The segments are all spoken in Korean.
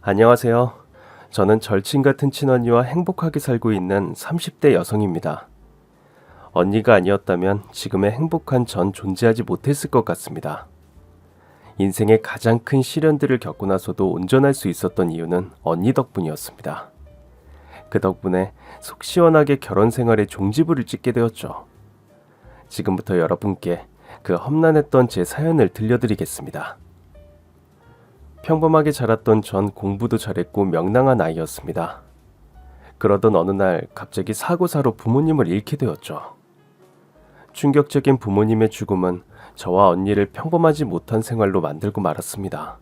안녕하세요. 저는 절친 같은 친언니와 행복하게 살고 있는 30대 여성입니다. 언니가 아니었다면 지금의 행복한 전 존재하지 못했을 것 같습니다. 인생의 가장 큰 시련들을 겪고 나서도 온전할 수 있었던 이유는 언니 덕분이었습니다. 그 덕분에 속 시원하게 결혼 생활에 종지부를 찍게 되었죠. 지금부터 여러분께 그 험난했던 제 사연을 들려드리겠습니다. 평범하게 자랐던 전 공부도 잘했고 명랑한 아이였습니다. 그러던 어느 날 갑자기 사고사로 부모님을 잃게 되었죠. 충격적인 부모님의 죽음은 저와 언니를 평범하지 못한 생활로 만들고 말았습니다.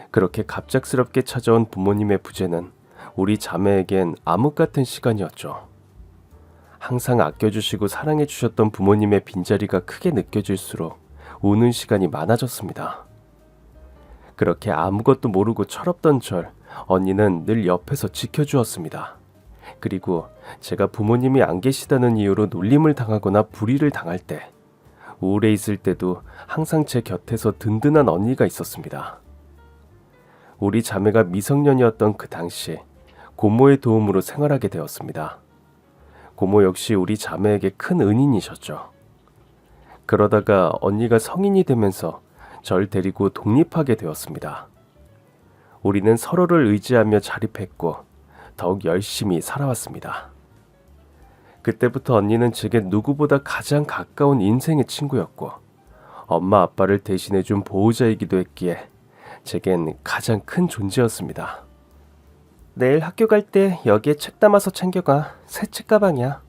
그렇게 갑작스럽게 찾아온 부모님의 부재는 우리 자매에겐 암흑 같은 시간이었죠. 항상 아껴주시고 사랑해주셨던 부모님의 빈자리가 크게 느껴질수록 우는 시간이 많아졌습니다. 그렇게 아무것도 모르고 철없던 절, 언니는 늘 옆에서 지켜주었습니다. 그리고 제가 부모님이 안 계시다는 이유로 놀림을 당하거나 불의를 당할 때, 우울해 있을 때도 항상 제 곁에서 든든한 언니가 있었습니다. 우리 자매가 미성년이었던 그 당시, 고모의 도움으로 생활하게 되었습니다. 고모 역시 우리 자매에게 큰 은인이셨죠. 그러다가 언니가 성인이 되면서 절 데리고 독립하게 되었습니다. 우리는 서로를 의지하며 자립했고 더욱 열심히 살아왔습니다. 그때부터 언니는 제게 누구보다 가장 가까운 인생의 친구였고 엄마 아빠를 대신해준 보호자이기도 했기에 제겐 가장 큰 존재였습니다. 내일 학교 갈 때 여기에 책 담아서 챙겨가. 새 책가방이야.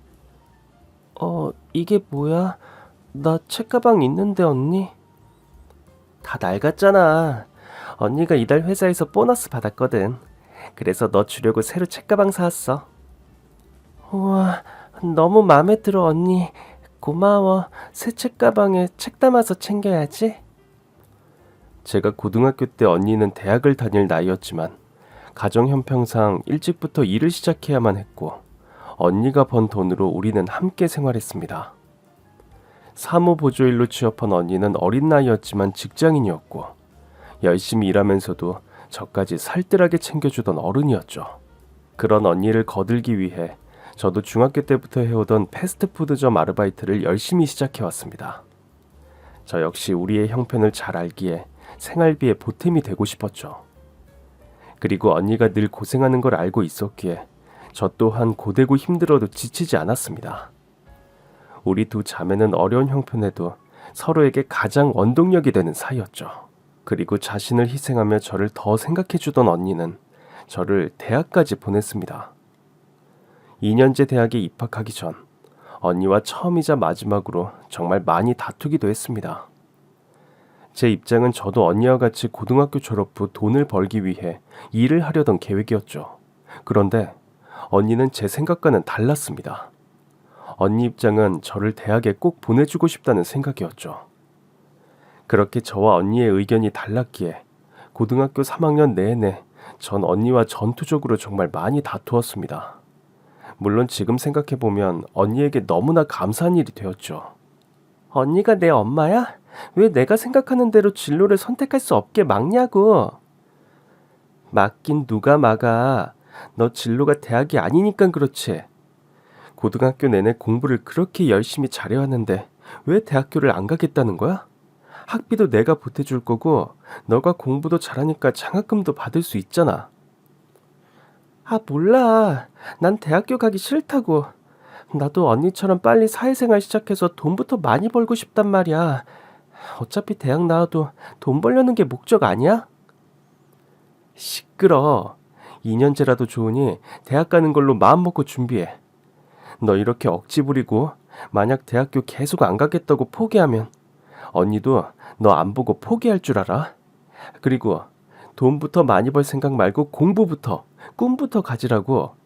이게 뭐야? 나 책가방 있는데 언니? 다 낡았잖아. 언니가 이달 회사에서 보너스 받았거든. 그래서 너 주려고 새로 책가방 사왔어. 우와, 너무 마음에 들어 언니. 고마워. 새 책가방에 책 담아서 챙겨야지. 제가 고등학교 때 언니는 대학을 다닐 나이였지만 가정 형편상 일찍부터 일을 시작해야만 했고 언니가 번 돈으로 우리는 함께 생활했습니다. 사무보조일로 취업한 언니는 어린 나이였지만 직장인이었고 열심히 일하면서도 저까지 살뜰하게 챙겨주던 어른이었죠. 그런 언니를 거들기 위해 저도 중학교 때부터 해오던 패스트푸드점 아르바이트를 열심히 시작해왔습니다. 저 역시 우리의 형편을 잘 알기에 생활비에 보탬이 되고 싶었죠. 그리고 언니가 늘 고생하는 걸 알고 있었기에 저 또한 고되고 힘들어도 지치지 않았습니다. 우리 두 자매는 어려운 형편에도 서로에게 가장 원동력이 되는 사이였죠. 그리고 자신을 희생하며 저를 더 생각해주던 언니는 저를 대학까지 보냈습니다. 2년제 대학에 입학하기 전 언니와 처음이자 마지막으로 정말 많이 다투기도 했습니다. 제 입장은 저도 언니와 같이 고등학교 졸업 후 돈을 벌기 위해 일을 하려던 계획이었죠. 그런데 언니는 제 생각과는 달랐습니다. 언니 입장은 저를 대학에 꼭 보내주고 싶다는 생각이었죠. 그렇게 저와 언니의 의견이 달랐기에 고등학교 3학년 내내 전 언니와 전투적으로 정말 많이 다투었습니다. 물론 지금 생각해보면 언니에게 너무나 감사한 일이 되었죠. 언니가 내 엄마야? 왜 내가 생각하는 대로 진로를 선택할 수 없게 막냐고. 막긴 누가 막아. 너 진로가 대학이 아니니까 그렇지. 고등학교 내내 공부를 그렇게 열심히 잘해왔는데 왜 대학교를 안 가겠다는 거야? 학비도 내가 보태줄 거고 너가 공부도 잘하니까 장학금도 받을 수 있잖아. 아 몰라. 난 대학교 가기 싫다고. 나도 언니처럼 빨리 사회생활 시작해서 돈부터 많이 벌고 싶단 말이야. 어차피 대학 나와도 돈 벌려는 게 목적 아니야? 시끄러. 2년제라도 좋으니 대학 가는 걸로 마음 먹고 준비해. 너 이렇게 억지 부리고 만약 대학교 계속 안 가겠다고 포기하면 언니도 너 안 보고 포기할 줄 알아? 그리고 돈부터 많이 벌 생각 말고 공부부터, 꿈부터 가지라고.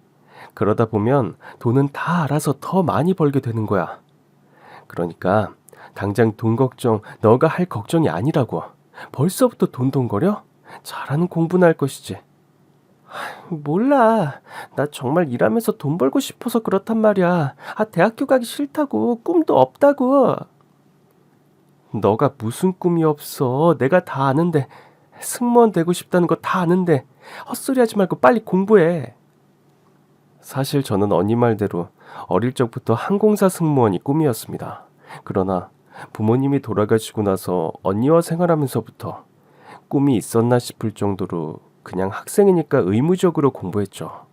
그러다 보면 돈은 다 알아서 더 많이 벌게 되는 거야. 그러니까 당장 돈 걱정 너가 할 걱정이 아니라고. 벌써부터 돈돈거려? 잘하는 공부나 할 것이지. 몰라. 나 정말 일하면서 돈 벌고 싶어서 그렇단 말이야. 대학교 가기 싫다고. 꿈도 없다고. 너가 무슨 꿈이 없어. 내가 다 아는데. 승무원 되고 싶다는 거 다 아는데 헛소리하지 말고 빨리 공부해. 사실 저는 언니 말대로 어릴 적부터 항공사 승무원이 꿈이었습니다. 그러나 부모님이 돌아가시고 나서 언니와 생활하면서부터 꿈이 있었나 싶을 정도로 그냥 학생이니까 의무적으로 공부했죠.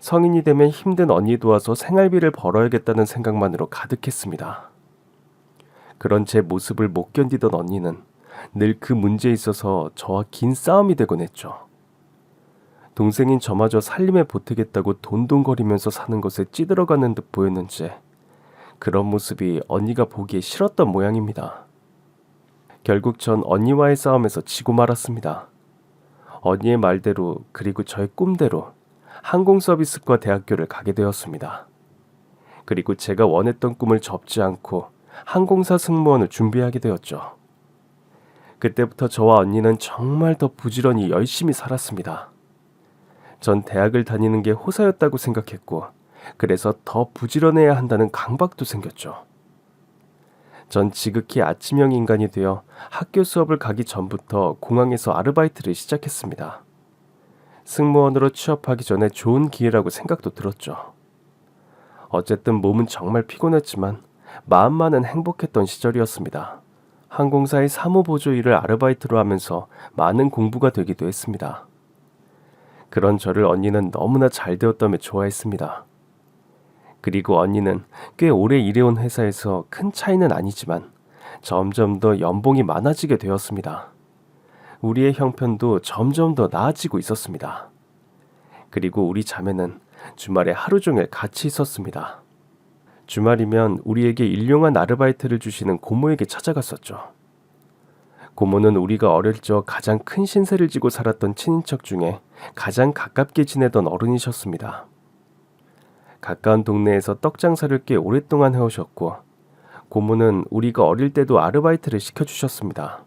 성인이 되면 힘든 언니 도와서 생활비를 벌어야겠다는 생각만으로 가득했습니다. 그런 제 모습을 못 견디던 언니는 늘 그 문제에 있어서 저와 긴 싸움이 되곤 했죠. 동생인 저마저 살림에 보태겠다고 돈돈거리면서 사는 것에 찌들어가는 듯 보였는지 그런 모습이 언니가 보기에 싫었던 모양입니다. 결국 전 언니와의 싸움에서 지고 말았습니다. 언니의 말대로 그리고 저의 꿈대로 항공서비스과 대학교를 가게 되었습니다. 그리고 제가 원했던 꿈을 접지 않고 항공사 승무원을 준비하게 되었죠. 그때부터 저와 언니는 정말 더 부지런히 열심히 살았습니다. 전 대학을 다니는 게 호사였다고 생각했고 그래서 더 부지런해야 한다는 강박도 생겼죠. 전 지극히 아침형 인간이 되어 학교 수업을 가기 전부터 공항에서 아르바이트를 시작했습니다. 승무원으로 취업하기 전에 좋은 기회라고 생각도 들었죠. 어쨌든 몸은 정말 피곤했지만 마음만은 행복했던 시절이었습니다. 항공사의 사무보조 일을 아르바이트로 하면서 많은 공부가 되기도 했습니다. 그런 저를 언니는 너무나 잘 되었다며 좋아했습니다. 그리고 언니는 꽤 오래 일해온 회사에서 큰 차이는 아니지만 점점 더 연봉이 많아지게 되었습니다. 우리의 형편도 점점 더 나아지고 있었습니다. 그리고 우리 자매는 주말에 하루 종일 같이 있었습니다. 주말이면 우리에게 일용한 아르바이트를 주시는 고모에게 찾아갔었죠. 고모는 우리가 어릴 적 가장 큰 신세를 지고 살았던 친인척 중에 가장 가깝게 지내던 어른이셨습니다. 가까운 동네에서 떡 장사를 꽤 오랫동안 해오셨고 고모는 우리가 어릴 때도 아르바이트를 시켜주셨습니다.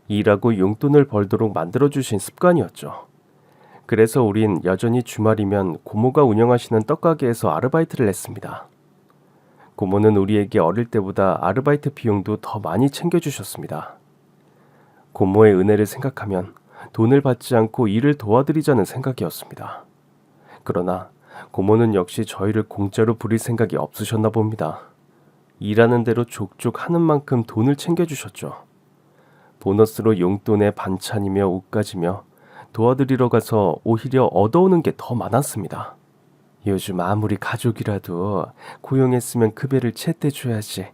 일하고 용돈을 벌도록 만들어주신 습관이었죠. 그래서 우린 여전히 주말이면 고모가 운영하시는 떡가게에서 아르바이트를 했습니다. 고모는 우리에게 어릴 때보다 아르바이트 비용도 더 많이 챙겨주셨습니다. 고모의 은혜를 생각하면 돈을 받지 않고 일을 도와드리자는 생각이었습니다. 그러나 고모는 역시 저희를 공짜로 부릴 생각이 없으셨나 봅니다. 일하는 대로 족족 하는 만큼 돈을 챙겨주셨죠. 보너스로 용돈에 반찬이며 옷가지며 도와드리러 가서 오히려 얻어오는 게 더 많았습니다. 요즘 아무리 가족이라도 고용했으면 급여를 제때 줘야지.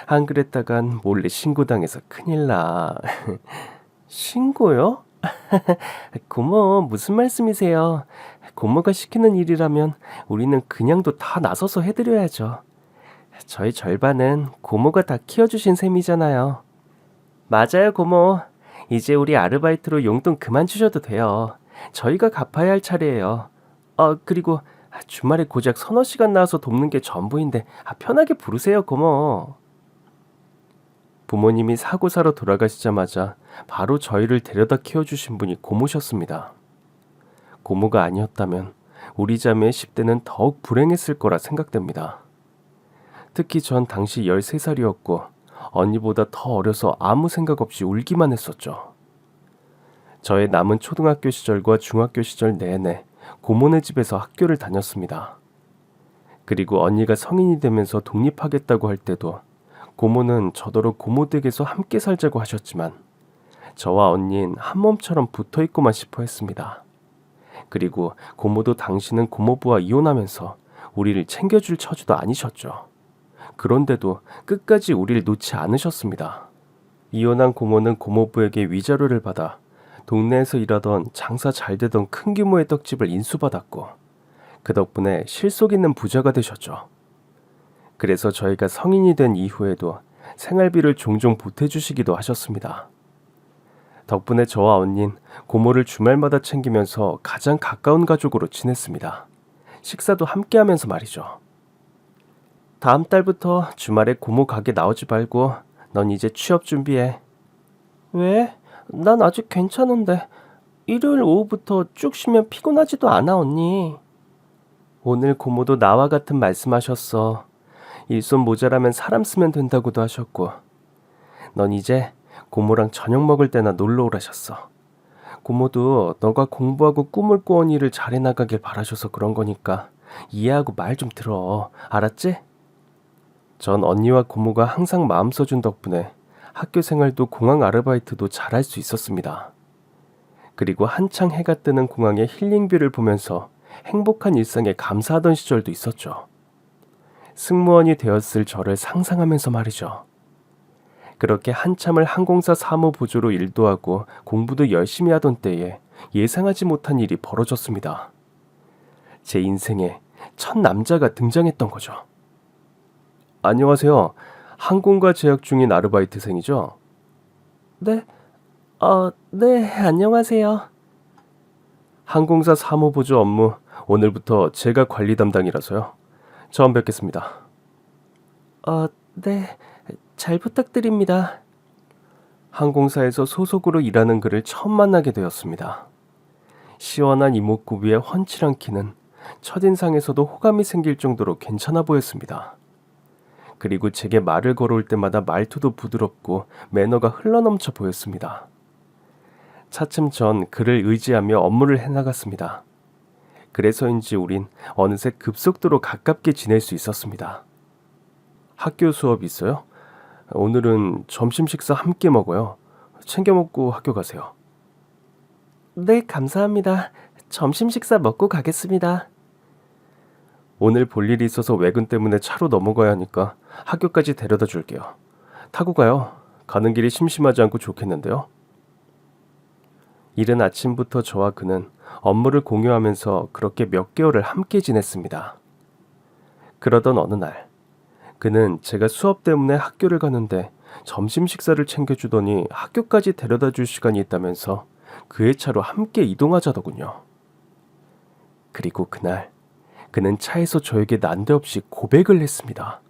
안 그랬다간 몰래 신고당해서 큰일 나. 신고요? 고모, 무슨 말씀이세요? 고모가 시키는 일이라면 우리는 그냥도 다 나서서 해드려야죠. 저희 절반은 고모가 다 키워주신 셈이잖아요. 맞아요, 고모. 이제 우리 아르바이트로 용돈 그만 주셔도 돼요. 저희가 갚아야 할 차례예요. 그리고 주말에 고작 서너 시간 나와서 돕는 게 전부인데 편하게 부르세요, 고모. 부모님이 사고사로 돌아가시자마자 바로 저희를 데려다 키워주신 분이 고모셨습니다. 고모가 아니었다면 우리 자매의 10대는 더욱 불행했을 거라 생각됩니다. 특히 전 당시 13살이었고 언니보다 더 어려서 아무 생각 없이 울기만 했었죠. 저의 남은 초등학교 시절과 중학교 시절 내내 고모네 집에서 학교를 다녔습니다. 그리고 언니가 성인이 되면서 독립하겠다고 할 때도 고모는 저더러 고모 댁에서 함께 살자고 하셨지만 저와 언니는 한 몸처럼 붙어있고만 싶어 했습니다. 그리고 고모도 당신은 고모부와 이혼하면서 우리를 챙겨줄 처지도 아니셨죠. 그런데도 끝까지 우리를 놓지 않으셨습니다. 이혼한 고모는 고모부에게 위자료를 받아 동네에서 일하던 장사 잘 되던 큰 규모의 떡집을 인수받았고 그 덕분에 실속 있는 부자가 되셨죠. 그래서 저희가 성인이 된 이후에도 생활비를 종종 보태주시기도 하셨습니다. 덕분에 저와 언닌 고모를 주말마다 챙기면서 가장 가까운 가족으로 지냈습니다. 식사도 함께하면서 말이죠. 다음 달부터 주말에 고모 가게 나오지 말고 넌 이제 취업 준비해. 왜? 난 아직 괜찮은데 일요일 오후부터 쭉 쉬면 피곤하지도 않아, 언니. 오늘 고모도 나와 같은 말씀하셨어. 일손 모자라면 사람 쓰면 된다고도 하셨고 넌 이제 고모랑 저녁 먹을 때나 놀러 오라셨어. 고모도 너가 공부하고 꿈을 꾸은 일을 잘해 나가길 바라셔서 그런 거니까 이해하고 말 좀 들어. 알았지? 전 언니와 고모가 항상 마음 써준 덕분에 학교 생활도 공항 아르바이트도 잘할 수 있었습니다. 그리고 한창 해가 뜨는 공항의 힐링뷰를 보면서 행복한 일상에 감사하던 시절도 있었죠. 승무원이 되었을 저를 상상하면서 말이죠. 그렇게 한참을 항공사 사무보조로 일도 하고 공부도 열심히 하던 때에 예상하지 못한 일이 벌어졌습니다. 제 인생에 첫 남자가 등장했던 거죠. 안녕하세요. 항공과 재학 중인 아르바이트생이죠? 네, 네, 안녕하세요. 항공사 사무보조 업무 오늘부터 제가 관리 담당이라서요. 처음 뵙겠습니다. 네, 잘 부탁드립니다. 항공사에서 소속으로 일하는 그를 처음 만나게 되었습니다. 시원한 이목구 위에 훤칠한 키는 첫인상에서도 호감이 생길 정도로 괜찮아 보였습니다. 그리고 제게 말을 걸어올 때마다 말투도 부드럽고 매너가 흘러넘쳐 보였습니다. 차츰 전 그를 의지하며 업무를 해나갔습니다. 그래서인지 우린 어느새 급속도로 가깝게 지낼 수 있었습니다. 학교 수업 있어요? 오늘은 점심 식사 함께 먹어요. 챙겨 먹고 학교 가세요. 네, 감사합니다. 점심 식사 먹고 가겠습니다. 오늘 볼 일이 있어서 외근 때문에 차로 넘어가야 하니까 학교까지 데려다 줄게요. 타고 가요. 가는 길이 심심하지 않고 좋겠는데요. 이른 아침부터 저와 그는 업무를 공유하면서 그렇게 몇 개월을 함께 지냈습니다. 그러던 어느 날, 그는 제가 수업 때문에 학교를 가는데 점심 식사를 챙겨주더니 학교까지 데려다 줄 시간이 있다면서 그의 차로 함께 이동하자더군요. 그리고 그날, 그는 차에서 저에게 난데없이 고백을 했습니다.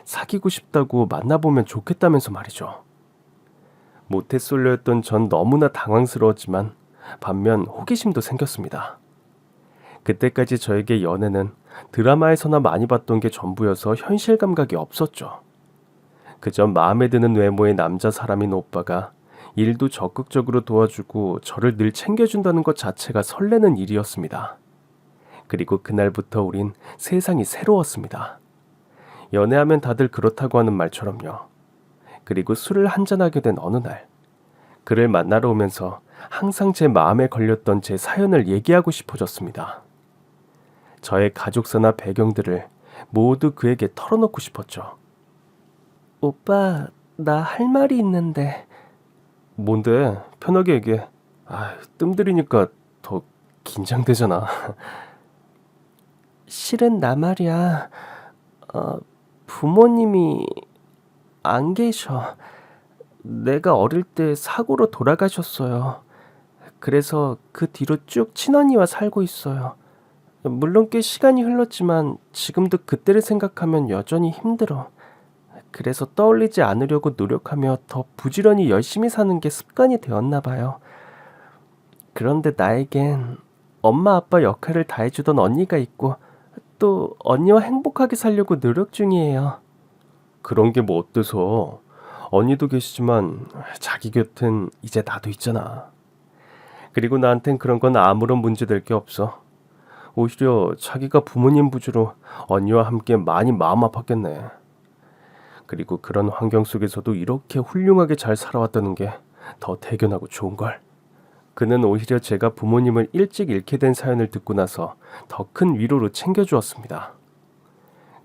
사귀고 싶다고 만나보면 좋겠다면서 말이죠. 모태솔로였던 전 너무나 당황스러웠지만 반면 호기심도 생겼습니다. 그때까지 저에게 연애는 드라마에서나 많이 봤던 게 전부여서 현실 감각이 없었죠. 그저 마음에 드는 외모의 남자 사람인 오빠가 일도 적극적으로 도와주고 저를 늘 챙겨준다는 것 자체가 설레는 일이었습니다. 그리고 그날부터 우린 세상이 새로웠습니다. 연애하면 다들 그렇다고 하는 말처럼요. 그리고 술을 한잔하게 된 어느 날, 그를 만나러 오면서 항상 제 마음에 걸렸던 제 사연을 얘기하고 싶어졌습니다. 저의 가족사나 배경들을 모두 그에게 털어놓고 싶었죠. 오빠, 나 할 말이 있는데. 뭔데? 편하게 얘기해. 뜸 들이니까 더 긴장되잖아. 실은 나 말이야. 부모님이 안 계셔. 내가 어릴 때 사고로 돌아가셨어요. 그래서 그 뒤로 쭉 친언니와 살고 있어요. 물론 꽤 시간이 흘렀지만 지금도 그때를 생각하면 여전히 힘들어. 그래서 떠올리지 않으려고 노력하며 더 부지런히 열심히 사는 게 습관이 되었나 봐요. 그런데 나에겐 엄마 아빠 역할을 다해주던 언니가 있고 또 언니와 행복하게 살려고 노력 중이에요. 그런 게 뭐 어때서? 언니도 계시지만 자기 곁엔 이제 나도 있잖아. 그리고 나한텐 그런 건 아무런 문제될 게 없어. 오히려 자기가 부모님 부주로 언니와 함께 많이 마음 아팠겠네. 그리고 그런 환경 속에서도 이렇게 훌륭하게 잘 살아왔다는 게 더 대견하고 좋은걸. 그는 오히려 제가 부모님을 일찍 잃게 된 사연을 듣고 나서 더 큰 위로로 챙겨주었습니다.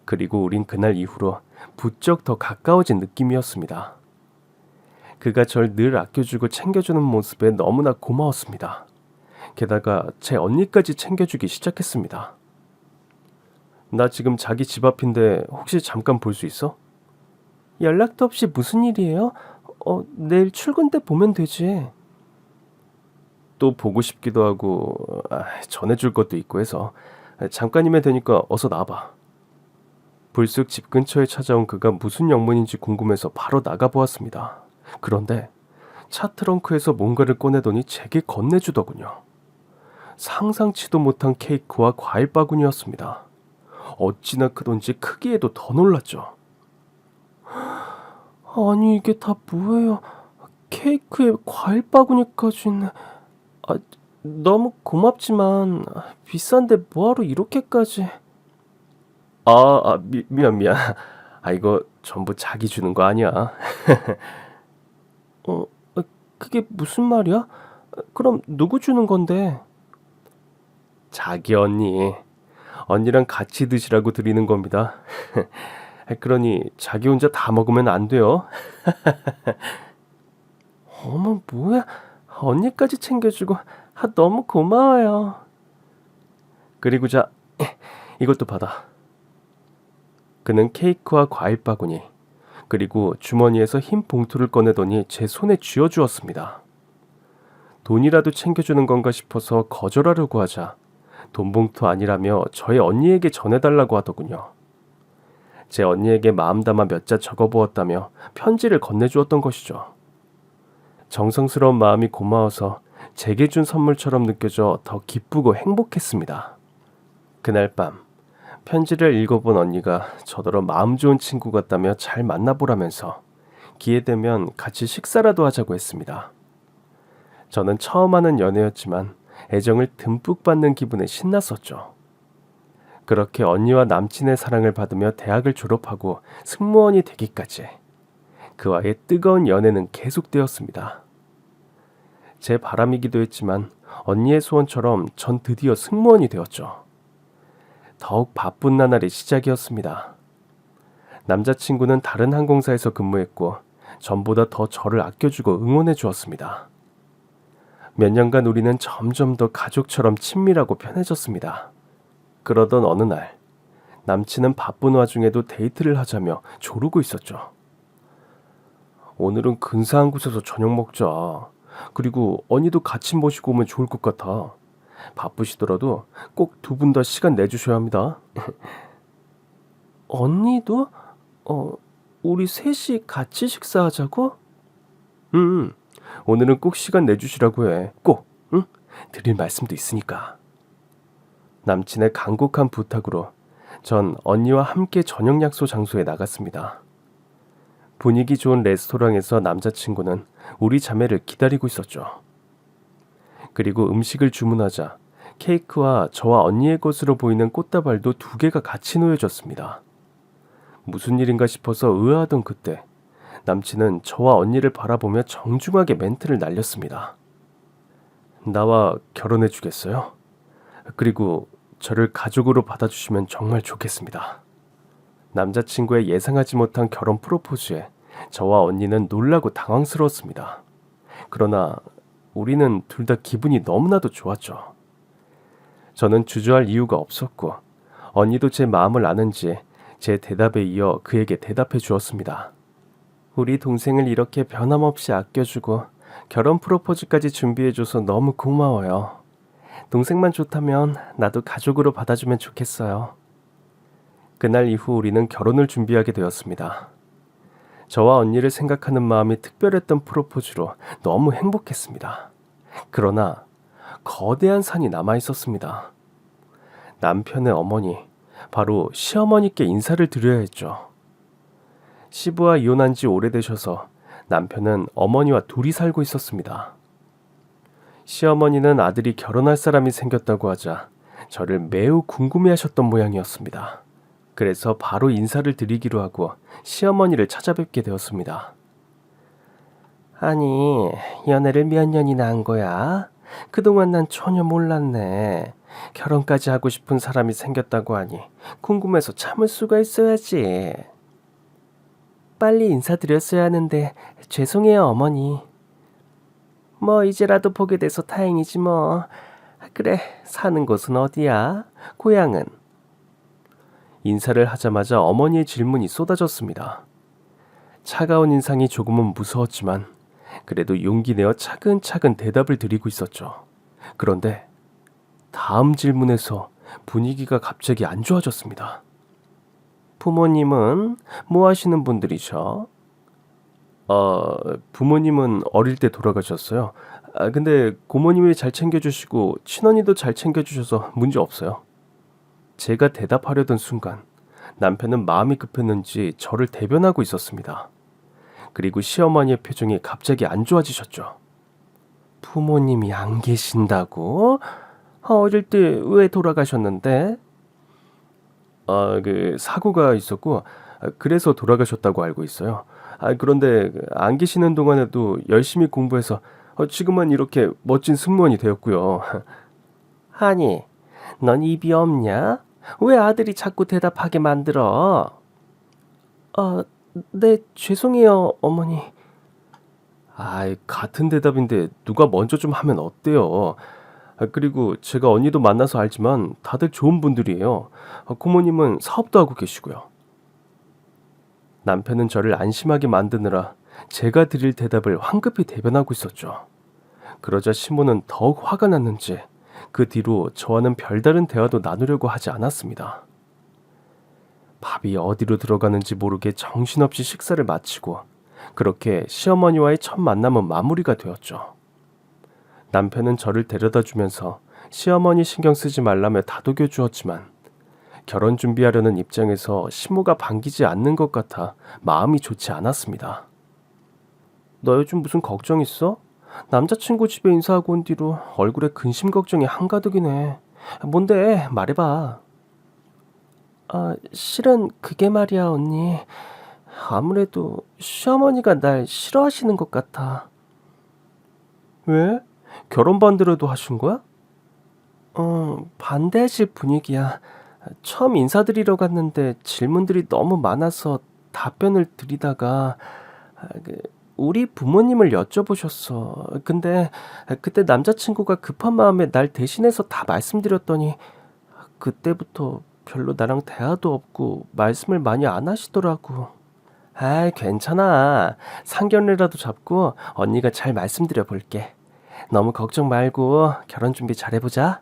그리고 우린 그날 이후로 부쩍 더 가까워진 느낌이었습니다. 그가 절 늘 아껴주고 챙겨주는 모습에 너무나 고마웠습니다. 게다가 제 언니까지 챙겨주기 시작했습니다. 나 지금 자기 집 앞인데 혹시 잠깐 볼 수 있어? 연락도 없이 무슨 일이에요? 내일 출근 때 보면 되지. 또 보고 싶기도 하고 전해줄 것도 있고 해서 잠깐이면 되니까 어서 나와봐. 불쑥 집 근처에 찾아온 그가 무슨 영문인지 궁금해서 바로 나가보았습니다. 그런데 차 트렁크에서 뭔가를 꺼내더니 제게 건네주더군요. 상상치도 못한 케이크와 과일 바구니였습니다. 어찌나 크던지 크기에도 더 놀랐죠. 아니 이게 다 뭐예요? 케이크에 과일 바구니까지 있네. 너무 고맙지만 비싼데 뭐하러 이렇게까지. 미안. 이거 전부 자기 주는 거 아니야. 어, 그게 무슨 말이야? 그럼 누구 주는 건데? 자기 언니. 언니랑 같이 드시라고 드리는 겁니다. 그러니 자기 혼자 다 먹으면 안 돼요. 어머, 뭐야? 언니까지 챙겨주고 너무 고마워요. 그리고 자, 이것도 받아. 그는 케이크와 과일 바구니, 그리고 주머니에서 흰 봉투를 꺼내더니 제 손에 쥐어주었습니다. 돈이라도 챙겨주는 건가 싶어서 거절하려고 하자 돈 봉투 아니라며 저의 언니에게 전해달라고 하더군요. 제 언니에게 마음 담아 몇 자 적어보았다며 편지를 건네주었던 것이죠. 정성스러운 마음이 고마워서 제게 준 선물처럼 느껴져 더 기쁘고 행복했습니다. 그날 밤 편지를 읽어본 언니가 저더러 마음 좋은 친구 같다며 잘 만나보라면서 기회 되면 같이 식사라도 하자고 했습니다. 저는 처음 하는 연애였지만 애정을 듬뿍 받는 기분에 신났었죠. 그렇게 언니와 남친의 사랑을 받으며 대학을 졸업하고 승무원이 되기까지 그와의 뜨거운 연애는 계속되었습니다. 제 바람이기도 했지만 언니의 소원처럼 전 드디어 승무원이 되었죠. 더욱 바쁜 나날의 시작이었습니다. 남자친구는 다른 항공사에서 근무했고 전보다 더 저를 아껴주고 응원해 주었습니다. 몇 년간 우리는 점점 더 가족처럼 친밀하고 편해졌습니다. 그러던 어느 날 남친은 바쁜 와중에도 데이트를 하자며 조르고 있었죠. 오늘은 근사한 곳에서 저녁 먹자. 그리고 언니도 같이 모시고 오면 좋을 것 같아. 바쁘시더라도 꼭 두 분 다 시간 내주셔야 합니다. 언니도? 우리 셋이 같이 식사하자고? 오늘은 꼭 시간 내주시라고 해. 꼭, 응? 드릴 말씀도 있으니까. 남친의 간곡한 부탁으로 전 언니와 함께 저녁 약속 장소에 나갔습니다. 분위기 좋은 레스토랑에서 남자친구는 우리 자매를 기다리고 있었죠. 그리고 음식을 주문하자 케이크와 저와 언니의 것으로 보이는 꽃다발도 2개가 같이 놓여졌습니다. 무슨 일인가 싶어서 의아하던 그때 남친은 저와 언니를 바라보며 정중하게 멘트를 날렸습니다. 나와 결혼해 주겠어요? 그리고 저를 가족으로 받아주시면 정말 좋겠습니다. 남자친구의 예상하지 못한 결혼 프로포즈에 저와 언니는 놀라고 당황스러웠습니다. 그러나 우리는 둘 다 기분이 너무나도 좋았죠. 저는 주저할 이유가 없었고 언니도 제 마음을 아는지 제 대답에 이어 그에게 대답해 주었습니다. 우리 동생을 이렇게 변함없이 아껴주고 결혼 프로포즈까지 준비해줘서 너무 고마워요. 동생만 좋다면 나도 가족으로 받아주면 좋겠어요. 그날 이후 우리는 결혼을 준비하게 되었습니다. 저와 언니를 생각하는 마음이 특별했던 프로포즈로 너무 행복했습니다. 그러나 거대한 산이 남아 있었습니다. 남편의 어머니, 바로 시어머니께 인사를 드려야 했죠. 시부와 이혼한 지 오래되셔서 남편은 어머니와 둘이 살고 있었습니다. 시어머니는 아들이 결혼할 사람이 생겼다고 하자 저를 매우 궁금해하셨던 모양이었습니다. 그래서 바로 인사를 드리기로 하고 시어머니를 찾아뵙게 되었습니다. 아니, 연애를 몇 년이나 한 거야? 그동안 난 전혀 몰랐네. 결혼까지 하고 싶은 사람이 생겼다고 하니 궁금해서 참을 수가 있어야지. 빨리 인사드렸어야 하는데 죄송해요, 어머니. 뭐 이제라도 보게 돼서 다행이지 뭐. 그래, 사는 곳은 어디야? 고향은? 인사를 하자마자 어머니의 질문이 쏟아졌습니다. 차가운 인상이 조금은 무서웠지만 그래도 용기 내어 차근차근 대답을 드리고 있었죠. 그런데 다음 질문에서 분위기가 갑자기 안 좋아졌습니다. 부모님은 뭐 하시는 분들이셔? 부모님은 어릴 때 돌아가셨어요. 근데 고모님이 잘 챙겨주시고 친언니도 잘 챙겨주셔서 문제 없어요. 제가 대답하려던 순간 남편은 마음이 급했는지 저를 대변하고 있었습니다. 그리고 시어머니의 표정이 갑자기 안 좋아지셨죠. 부모님이 안 계신다고? 어릴 때 왜 돌아가셨는데? 사고가 있었고, 그래서 돌아가셨다고 알고 있어요. 그런데 안 계시는 동안에도 열심히 공부해서 지금은 이렇게 멋진 승무원이 되었고요. 아니, 넌 입이 없냐? 왜 아들이 자꾸 대답하게 만들어? 네, 죄송해요, 어머니. 같은 대답인데 누가 먼저 좀 하면 어때요? 그리고 제가 언니도 만나서 알지만 다들 좋은 분들이에요. 고모님은 사업도 하고 계시고요. 남편은 저를 안심하게 만드느라 제가 드릴 대답을 황급히 대변하고 있었죠. 그러자 시모는 더욱 화가 났는지 그 뒤로 저와는 별다른 대화도 나누려고 하지 않았습니다. 밥이 어디로 들어가는지 모르게 정신없이 식사를 마치고 그렇게 시어머니와의 첫 만남은 마무리가 되었죠. 남편은 저를 데려다 주면서 시어머니 신경 쓰지 말라며 다독여 주었지만 결혼 준비하려는 입장에서 시모가 반기지 않는 것 같아 마음이 좋지 않았습니다. 너 요즘 무슨 걱정 있어? 남자친구 집에 인사하고 온 뒤로 얼굴에 근심 걱정이 한가득이네. 뭔데? 말해봐. 실은 그게 말이야, 언니. 아무래도 시어머니가 날 싫어하시는 것 같아. 왜? 결혼 반대라도 하신 거야? 반대하실 분위기야. 처음 인사드리러 갔는데 질문들이 너무 많아서 답변을 드리다가 우리 부모님을 여쭤보셨어. 근데 그때 남자친구가 급한 마음에 날 대신해서 다 말씀드렸더니 그때부터 별로 나랑 대화도 없고 말씀을 많이 안 하시더라고. 괜찮아. 상견례라도 잡고 언니가 잘 말씀드려 볼게. 너무 걱정 말고 결혼 준비 잘해보자.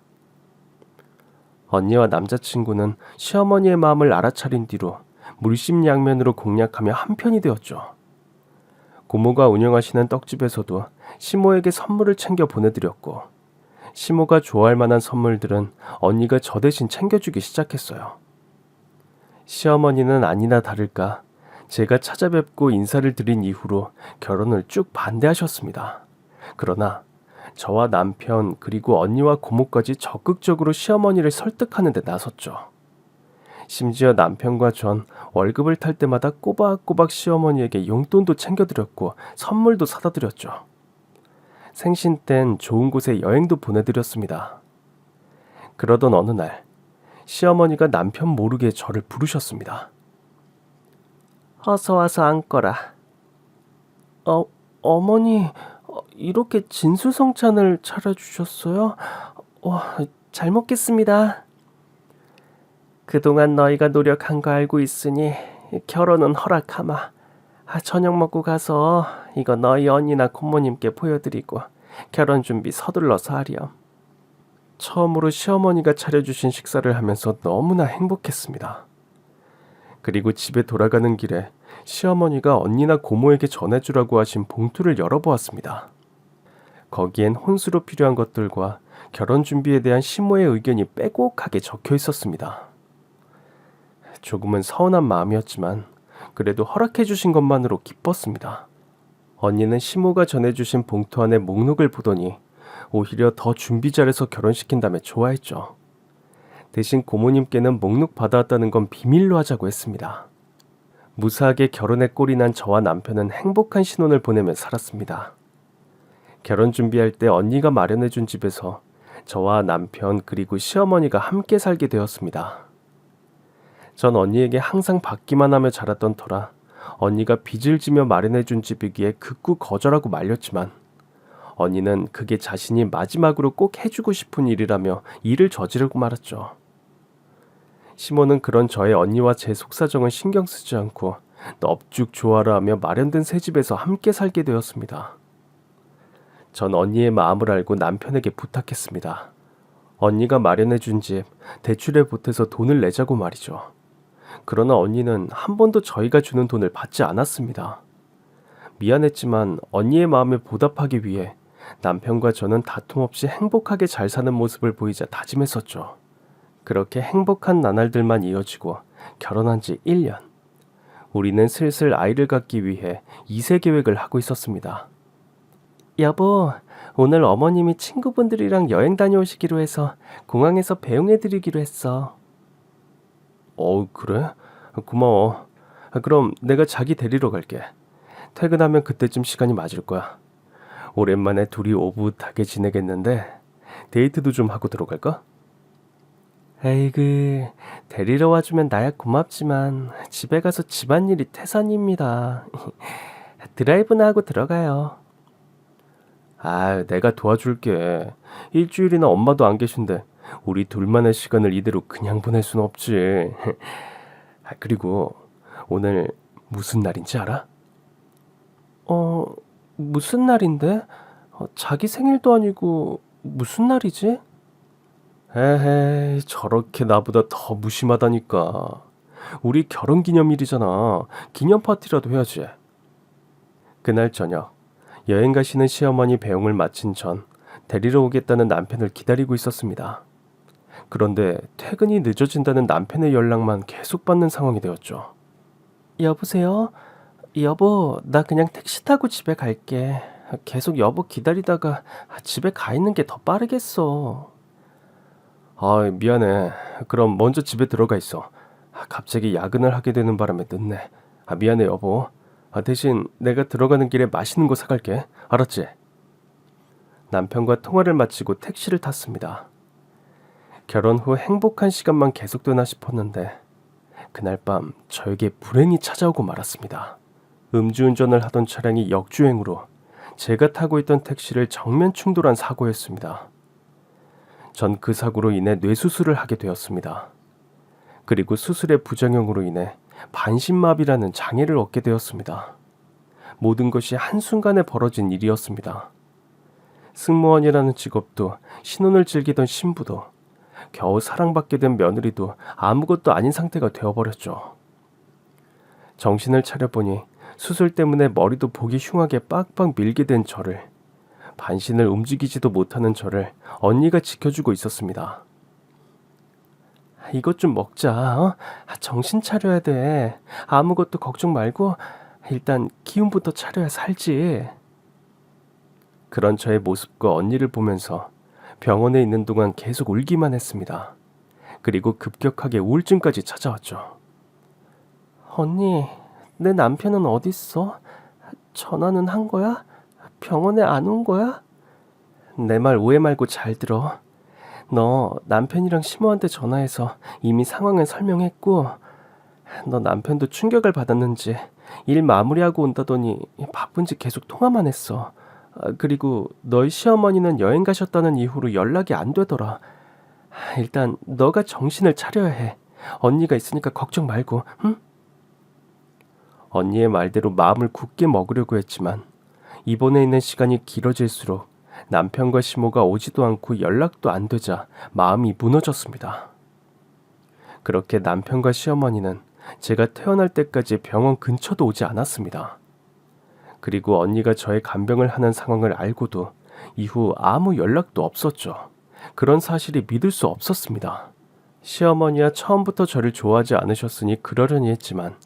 언니와 남자친구는 시어머니의 마음을 알아차린 뒤로 물심양면으로 공략하며 한편이 되었죠. 고모가 운영하시는 떡집에서도 시모에게 선물을 챙겨 보내드렸고 시모가 좋아할 만한 선물들은 언니가 저 대신 챙겨주기 시작했어요. 시어머니는 아니나 다를까 제가 찾아뵙고 인사를 드린 이후로 결혼을 쭉 반대하셨습니다. 그러나 저와 남편 그리고 언니와 고모까지 적극적으로 시어머니를 설득하는 데 나섰죠. 심지어 남편과 전 월급을 탈 때마다 꼬박꼬박 시어머니에게 용돈도 챙겨드렸고 선물도 사다 드렸죠. 생신 땐 좋은 곳에 여행도 보내드렸습니다. 그러던 어느 날 시어머니가 남편 모르게 저를 부르셨습니다. 어서 와서 앉거라. 어머니, 이렇게 진수성찬을 차려주셨어요? 잘 먹겠습니다. 그동안 너희가 노력한 거 알고 있으니 결혼은 허락하마. 저녁 먹고 가서 이거 너희 언니나 고모님께 보여드리고 결혼 준비 서둘러서 하렴. 처음으로 시어머니가 차려주신 식사를 하면서 너무나 행복했습니다. 그리고 집에 돌아가는 길에 시어머니가 언니나 고모에게 전해주라고 하신 봉투를 열어보았습니다. 거기엔 혼수로 필요한 것들과 결혼 준비에 대한 시모의 의견이 빼곡하게 적혀 있었습니다. 조금은 서운한 마음이었지만 그래도 허락해 주신 것만으로 기뻤습니다. 언니는 시모가 전해주신 봉투 안에 목록을 보더니 오히려 더 준비 잘해서 결혼시킨다며 좋아했죠. 대신 고모님께는 목록 받아왔다는 건 비밀로 하자고 했습니다. 무사하게 결혼에 꼴이 난 저와 남편은 행복한 신혼을 보내며 살았습니다. 결혼 준비할 때 언니가 마련해준 집에서 저와 남편 그리고 시어머니가 함께 살게 되었습니다. 전 언니에게 항상 받기만 하며 자랐던 터라 언니가 빚을 지며 마련해준 집이기에 극구 거절하고 말렸지만 언니는 그게 자신이 마지막으로 꼭 해주고 싶은 일이라며 일을 저지르고 말았죠. 시모는 그런 저의 언니와 제 속사정은 신경 쓰지 않고 넙죽 좋아라 하며 마련된 새 집에서 함께 살게 되었습니다. 전 언니의 마음을 알고 남편에게 부탁했습니다. 언니가 마련해준 집 대출에 보태서 돈을 내자고 말이죠. 그러나 언니는 한 번도 저희가 주는 돈을 받지 않았습니다. 미안했지만 언니의 마음에 보답하기 위해 남편과 저는 다툼 없이 행복하게 잘 사는 모습을 보이자 다짐했었죠. 그렇게 행복한 나날들만 이어지고 결혼한 지 1년. 우리는 슬슬 아이를 갖기 위해 2세 계획을 하고 있었습니다. 여보, 오늘 어머님이 친구분들이랑 여행 다녀오시기로 해서 공항에서 배웅해드리기로 했어. 그래? 고마워. 그럼 내가 자기 데리러 갈게. 퇴근하면 그때쯤 시간이 맞을 거야. 오랜만에 둘이 오붓하게 지내겠는데 데이트도 좀 하고 들어갈까? 에이그, 데리러 와주면 나야 고맙지만 집에 가서 집안일이 태산입니다. 드라이브나 하고 들어가요. 내가 도와줄게. 일주일이나 엄마도 안 계신데 우리 둘만의 시간을 이대로 그냥 보낼 순 없지. 그리고 오늘 무슨 날인지 알아? 무슨 날인데? 자기 생일도 아니고 무슨 날이지? 에헤이, 저렇게 나보다 더 무심하다니까. 우리 결혼기념일이잖아. 기념 파티라도 해야지. 그날 저녁, 여행 가시는 시어머니 배웅을 마친 전 데리러 오겠다는 남편을 기다리고 있었습니다. 그런데 퇴근이 늦어진다는 남편의 연락만 계속 받는 상황이 되었죠. 여보세요? 여보, 나 그냥 택시 타고 집에 갈게. 계속 여보 기다리다가 집에 가 있는 게 더 빠르겠어. 미안해. 그럼 먼저 집에 들어가 있어. 갑자기 야근을 하게 되는 바람에 늦네. 미안해, 여보. 대신 내가 들어가는 길에 맛있는 거 사갈게. 알았지? 남편과 통화를 마치고 택시를 탔습니다. 결혼 후 행복한 시간만 계속되나 싶었는데 그날 밤 저에게 불행이 찾아오고 말았습니다. 음주운전을 하던 차량이 역주행으로 제가 타고 있던 택시를 정면 충돌한 사고였습니다. 전 그 사고로 인해 뇌수술을 하게 되었습니다. 그리고 수술의 부작용으로 인해 반신마비라는 장애를 얻게 되었습니다. 모든 것이 한순간에 벌어진 일이었습니다. 승무원이라는 직업도, 신혼을 즐기던 신부도, 겨우 사랑받게 된 며느리도 아무것도 아닌 상태가 되어버렸죠. 정신을 차려보니 수술 때문에 머리도 보기 흉하게 빡빡 밀게 된 저를, 반신을 움직이지도 못하는 저를 언니가 지켜주고 있었습니다. 이것 좀 먹자. 정신 차려야 돼. 아무것도 걱정 말고 일단 기운부터 차려야 살지. 그런 저의 모습과 언니를 보면서 병원에 있는 동안 계속 울기만 했습니다. 그리고 급격하게 우울증까지 찾아왔죠. 언니, 내 남편은 어딨어? 전화는 한 거야? 병원에 안 온 거야? 내 말 오해 말고 잘 들어. 너 남편이랑 시모한테 전화해서 이미 상황을 설명했고, 너 남편도 충격을 받았는지 일 마무리하고 온다더니 바쁜지 계속 통화만 했어. 그리고 너희 시어머니는 여행 가셨다는 이후로 연락이 안 되더라. 일단 너가 정신을 차려야 해. 언니가 있으니까 걱정 말고, 응? 언니의 말대로 마음을 굳게 먹으려고 했지만 입원해 있는 시간이 길어질수록 남편과 시모가 오지도 않고 연락도 안 되자 마음이 무너졌습니다. 그렇게 남편과 시어머니는 제가 태어날 때까지 병원 근처도 오지 않았습니다. 그리고 언니가 저의 간병을 하는 상황을 알고도 이후 아무 연락도 없었죠. 그런 사실이 믿을 수 없었습니다. 시어머니야 처음부터 저를 좋아하지 않으셨으니 그러려니 했지만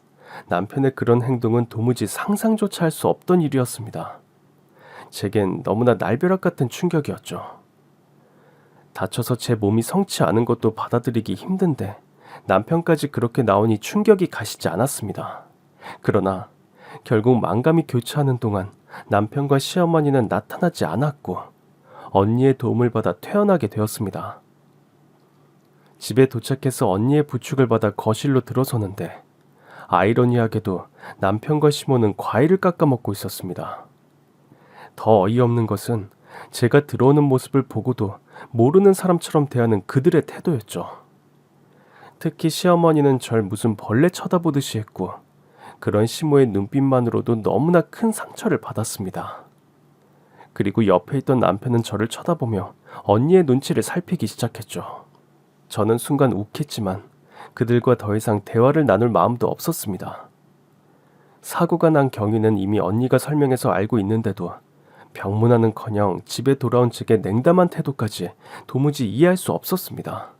남편의 그런 행동은 도무지 상상조차 할 수 없던 일이었습니다. 제겐 너무나 날벼락 같은 충격이었죠. 다쳐서 제 몸이 성치 않은 것도 받아들이기 힘든데 남편까지 그렇게 나오니 충격이 가시지 않았습니다. 그러나 결국 망감이 교차하는 동안 남편과 시어머니는 나타나지 않았고 언니의 도움을 받아 퇴원하게 되었습니다. 집에 도착해서 언니의 부축을 받아 거실로 들어서는데 아이러니하게도 남편과 시모는 과일을 깎아 먹고 있었습니다. 더 어이없는 것은 제가 들어오는 모습을 보고도 모르는 사람처럼 대하는 그들의 태도였죠. 특히 시어머니는 절 무슨 벌레 쳐다보듯이 했고 그런 시모의 눈빛만으로도 너무나 큰 상처를 받았습니다. 그리고 옆에 있던 남편은 저를 쳐다보며 언니의 눈치를 살피기 시작했죠. 저는 순간 욱했지만 그들과 더 이상 대화를 나눌 마음도 없었습니다. 사고가 난 경위는 이미 언니가 설명해서 알고 있는데도 병문안은커녕 집에 돌아온 측의 냉담한 태도까지 도무지 이해할 수 없었습니다.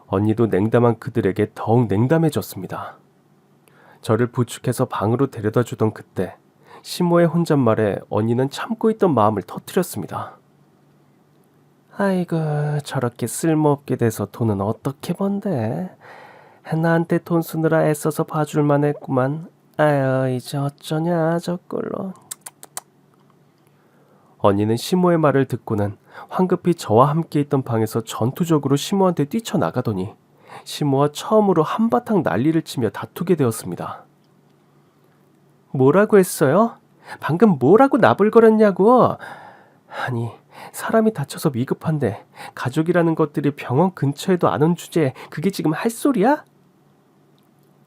언니도 냉담한 그들에게 더욱 냉담해졌습니다. 저를 부축해서 방으로 데려다 주던 그때 시모의 혼잣말에 언니는 참고 있던 마음을 터뜨렸습니다. 아이고, 저렇게 쓸모없게 돼서 돈은 어떻게 번대? 나한테 돈 쓰느라 애써서 봐줄만 했구만. 아유, 이제 어쩌냐 저꼴로. 언니는 시모의 말을 듣고는 황급히 저와 함께 있던 방에서 전투적으로 시모한테 뛰쳐나가더니 시모와 처음으로 한바탕 난리를 치며 다투게 되었습니다. 뭐라고 했어요? 방금 뭐라고 나불거렸냐고? 아니, 사람이 다쳐서 위급한데 가족이라는 것들이 병원 근처에도 안 온 주제에 그게 지금 할 소리야?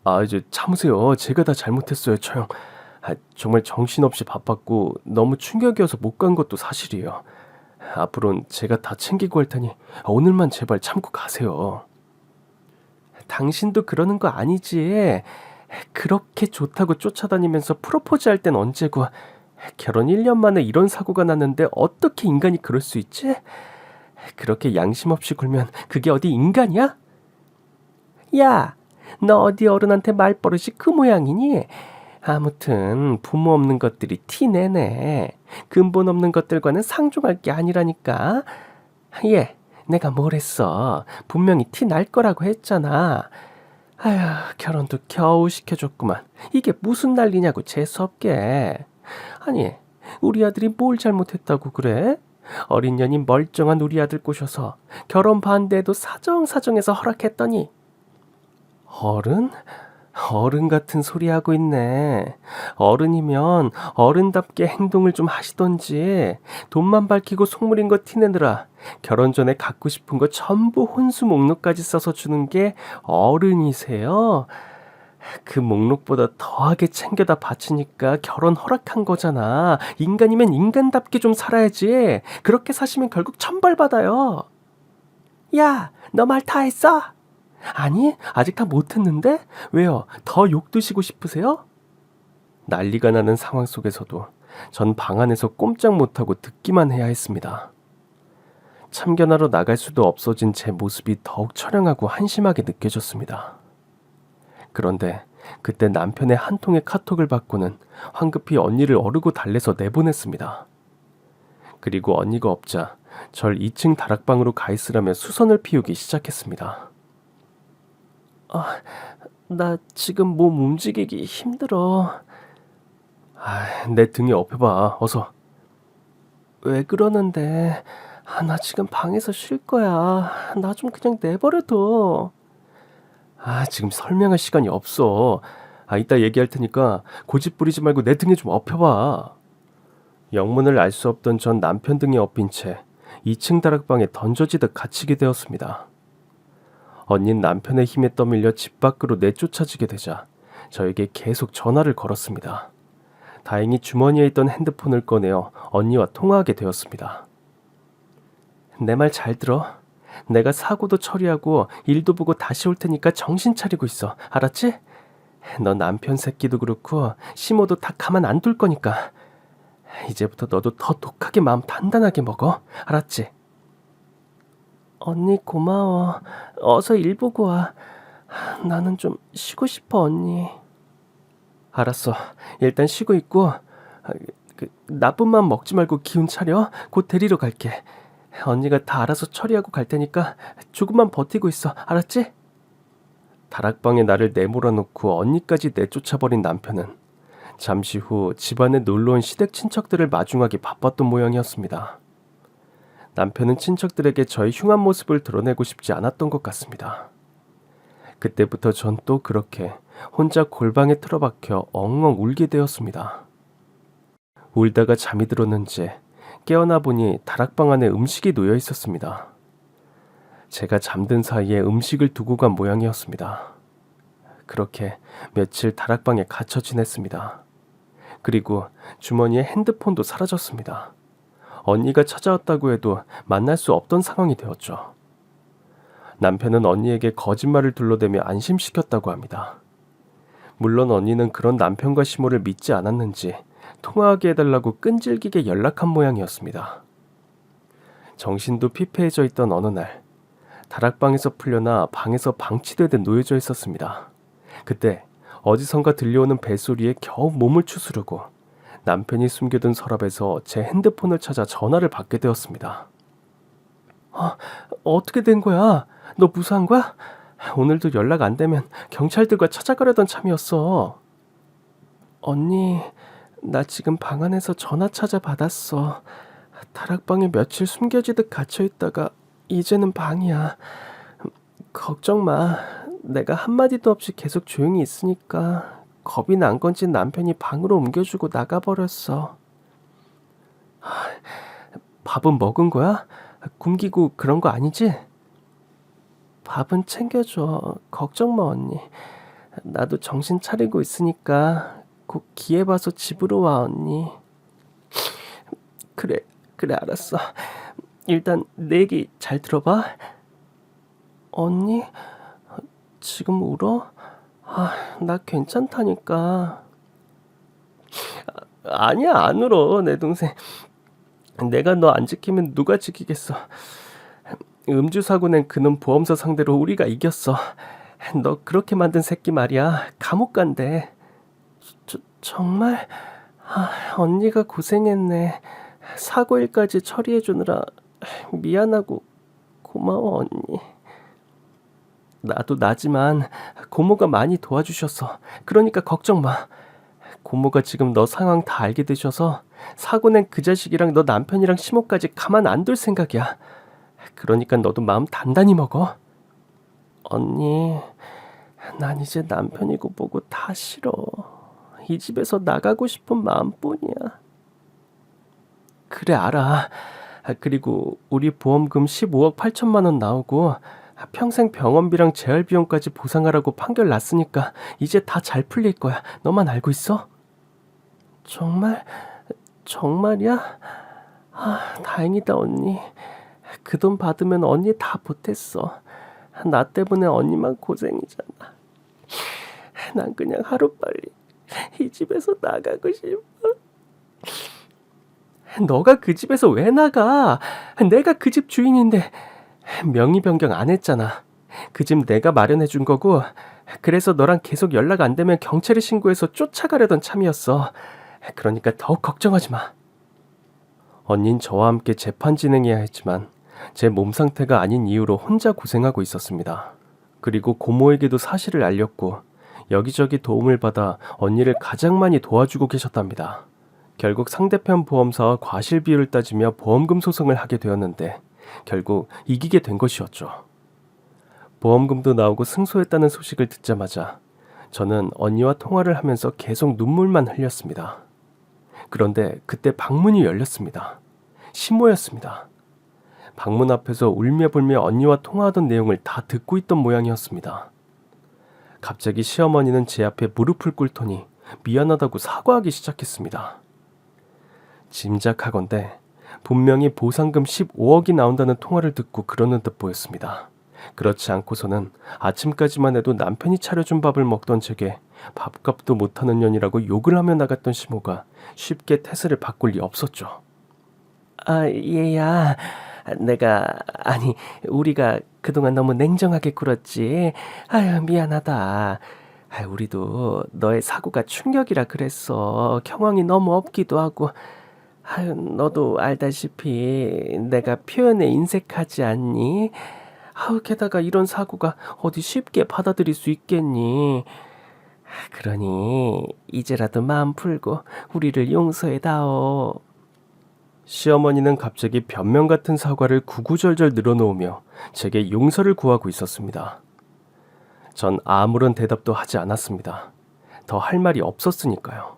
아, 이제 참으세요. 제가 다 잘못했어요, 처형. 정말 정신없이 바빴고 너무 충격이어서 못 간 것도 사실이에요. 앞으로는 제가 다 챙기고 할 테니 오늘만 제발 참고 가세요. 당신도 그러는 거 아니지? 그렇게 좋다고 쫓아다니면서 프로포즈 할 땐 언제고, 결혼 1년 만에 이런 사고가 났는데 어떻게 인간이 그럴 수 있지? 그렇게 양심 없이 굴면 그게 어디 인간이야? 야, 너 어디 어른한테 말버릇이 그 모양이니? 아무튼 부모 없는 것들이 티내네. 근본 없는 것들과는 상종할 게 아니라니까. 예, 내가 뭘 했어. 분명히 티 날 거라고 했잖아. 아휴, 결혼도 겨우 시켜줬구만. 이게 무슨 난리냐고, 재수없게. 아니, 우리 아들이 뭘 잘못했다고 그래? 어린 년이 멀쩡한 우리 아들 꼬셔서 결혼 반대에도 사정사정해서 허락했더니. 어른? 어른 같은 소리 하고 있네. 어른이면 어른답게 행동을 좀 하시던지. 돈만 밝히고 속물인 거 티내느라 결혼 전에 갖고 싶은 거 전부 혼수 목록까지 써서 주는 게 어른이세요? 그 목록보다 더하게 챙겨다 바치니까 결혼 허락한 거잖아. 인간이면 인간답게 좀 살아야지. 그렇게 사시면 결국 천벌 받아요. 야, 너 말 다 했어? 아니, 아직 다 못했는데? 왜요? 더 욕 드시고 싶으세요? 난리가 나는 상황 속에서도 전 방 안에서 꼼짝 못하고 듣기만 해야 했습니다. 참견하러 나갈 수도 없어진 제 모습이 더욱 처량하고 한심하게 느껴졌습니다. 그런데 그때 남편의 한 통의 카톡을 받고는 황급히 언니를 어르고 달래서 내보냈습니다. 그리고 언니가 없자 절 2층 다락방으로 가 있으라며 수선을 피우기 시작했습니다. 나 지금 몸 움직이기 힘들어. 내 등에 업혀봐, 어서. 왜 그러는데? 나 지금 방에서 쉴 거야. 나 좀 그냥 내버려둬. 지금 설명할 시간이 없어. 이따 얘기할 테니까 고집 부리지 말고 내 등에 좀 업혀봐. 영문을 알 수 없던 전 남편 등에 업힌 채 2층 다락방에 던져지듯 갇히게 되었습니다. 언닌 남편의 힘에 떠밀려 집 밖으로 내쫓아지게 되자 저에게 계속 전화를 걸었습니다. 다행히 주머니에 있던 핸드폰을 꺼내어 언니와 통화하게 되었습니다. 내 말 잘 들어. 내가 사고도 처리하고 일도 보고 다시 올 테니까 정신 차리고 있어. 알았지? 너 남편 새끼도 그렇고 시모도 다 가만 안 둘 거니까. 이제부터 너도 더 독하게 마음 단단하게 먹어. 알았지? 언니 고마워. 어서 일 보고 와. 나는 좀 쉬고 싶어, 언니. 알았어. 일단 쉬고 있고 나쁜 마음 먹지 말고 기운 차려. 곧 데리러 갈게. 언니가 다 알아서 처리하고 갈 테니까 조금만 버티고 있어. 알았지? 다락방에 나를 내몰아놓고 언니까지 내쫓아버린 남편은 잠시 후 집안에 놀러온 시댁 친척들을 마중하기 바빴던 모양이었습니다. 남편은 친척들에게 저의 흉한 모습을 드러내고 싶지 않았던 것 같습니다. 그때부터 전 또 그렇게 혼자 골방에 틀어박혀 엉엉 울게 되었습니다. 울다가 잠이 들었는지 깨어나 보니 다락방 안에 음식이 놓여 있었습니다. 제가 잠든 사이에 음식을 두고 간 모양이었습니다. 그렇게 며칠 다락방에 갇혀 지냈습니다. 그리고 주머니에 핸드폰도 사라졌습니다. 언니가 찾아왔다고 해도 만날 수 없던 상황이 되었죠. 남편은 언니에게 거짓말을 둘러대며 안심시켰다고 합니다. 물론 언니는 그런 남편과 시모를 믿지 않았는지 통화하게 해달라고 끈질기게 연락한 모양이었습니다. 정신도 피폐해져 있던 어느 날 다락방에서 풀려나 방에서 방치되듯 놓여져 있었습니다. 그때 어디선가 들려오는 벨소리에 겨우 몸을 추스르고 남편이 숨겨둔 서랍에서 제 핸드폰을 찾아 전화를 받게 되었습니다. 어떻게 된 거야? 너 무사한 거야? 오늘도 연락 안 되면 경찰들과 찾아가려던 참이었어. 언니, 나 지금 방 안에서 전화 찾아 받았어. 다락방에 며칠 숨겨지듯 갇혀있다가 이제는 방이야. 걱정 마. 내가 한마디도 없이 계속 조용히 있으니까 겁이 난 건지 남편이 방으로 옮겨주고 나가버렸어. 밥은 먹은 거야? 굶기고 그런 거 아니지? 밥은 챙겨줘. 걱정 마, 언니. 나도 정신 차리고 있으니까 곧 기회 봐서 집으로 와, 언니. 그래, 알았어. 일단 내 얘기 잘 들어봐. 언니, 지금 울어? 나 괜찮다니까. 아니야, 안 울어, 내 동생. 내가 너 안 지키면 누가 지키겠어. 음주 사고 낸 그놈 보험사 상대로 우리가 이겼어. 너 그렇게 만든 새끼 말이야. 감옥 간대. 정말? 언니가 고생했네. 사고 일까지 처리해 주느라 미안하고 고마워, 언니. 나도 나지만 고모가 많이 도와주셨어. 그러니까 걱정 마. 고모가 지금 너 상황 다 알게 되셔서 사고 낸 그 자식이랑 너 남편이랑 시모까지 가만 안 둘 생각이야. 그러니까 너도 마음 단단히 먹어. 언니, 난 이제 남편이고 뭐고 다 싫어. 이 집에서 나가고 싶은 마음뿐이야. 그래, 알아. 그리고 우리 보험금 15억 8천만 원 나오고 평생 병원비랑 재활비용까지 보상하라고 판결 났으니까 이제 다 잘 풀릴 거야. 너만 알고 있어? 정말? 정말이야? 다행이다, 언니. 그 돈 받으면 언니 다 보탰어. 나 때문에 언니만 고생이잖아. 난 그냥 하루빨리 이 집에서 나가고 싶어. 너가 그 집에서 왜 나가? 내가 그 집 주인인데. 명의 변경 안 했잖아. 그 집 내가 마련해 준 거고, 그래서 너랑 계속 연락 안 되면 경찰에 신고해서 쫓아가려던 참이었어. 그러니까 더욱 걱정하지 마. 언닌 저와 함께 재판 진행해야 했지만 제 몸 상태가 아닌 이유로 혼자 고생하고 있었습니다. 그리고 고모에게도 사실을 알렸고 여기저기 도움을 받아 언니를 가장 많이 도와주고 계셨답니다. 결국 상대편 보험사와 과실 비율을 따지며 보험금 소송을 하게 되었는데 결국 이기게 된 것이었죠. 보험금도 나오고 승소했다는 소식을 듣자마자 저는 언니와 통화를 하면서 계속 눈물만 흘렸습니다. 그런데 그때 방문이 열렸습니다. 시모였습니다. 방문 앞에서 울며불며 언니와 통화하던 내용을 다 듣고 있던 모양이었습니다. 갑자기 시어머니는 제 앞에 무릎을 꿇더니 미안하다고 사과하기 시작했습니다. 짐작하건대 분명히 보상금 15억이 나온다는 통화를 듣고 그러는 듯 보였습니다. 그렇지 않고서는 아침까지만 해도 남편이 차려준 밥을 먹던 제게 밥값도 못하는 년이라고 욕을 하며 나갔던 시모가 쉽게 태세를 바꿀 리 없었죠. 얘야. 우리가 그동안 너무 냉정하게 굴었지. 미안하다. 우리도 너의 사고가 충격이라 그랬어. 경황이 너무 없기도 하고. 너도 알다시피 내가 표현에 인색하지 않니? 게다가 이런 사고가 어디 쉽게 받아들일 수 있겠니? 그러니 이제라도 마음 풀고 우리를 용서해다오. 시어머니는 갑자기 변명 같은 사과를 구구절절 늘어놓으며 제게 용서를 구하고 있었습니다. 전 아무런 대답도 하지 않았습니다. 더 할 말이 없었으니까요.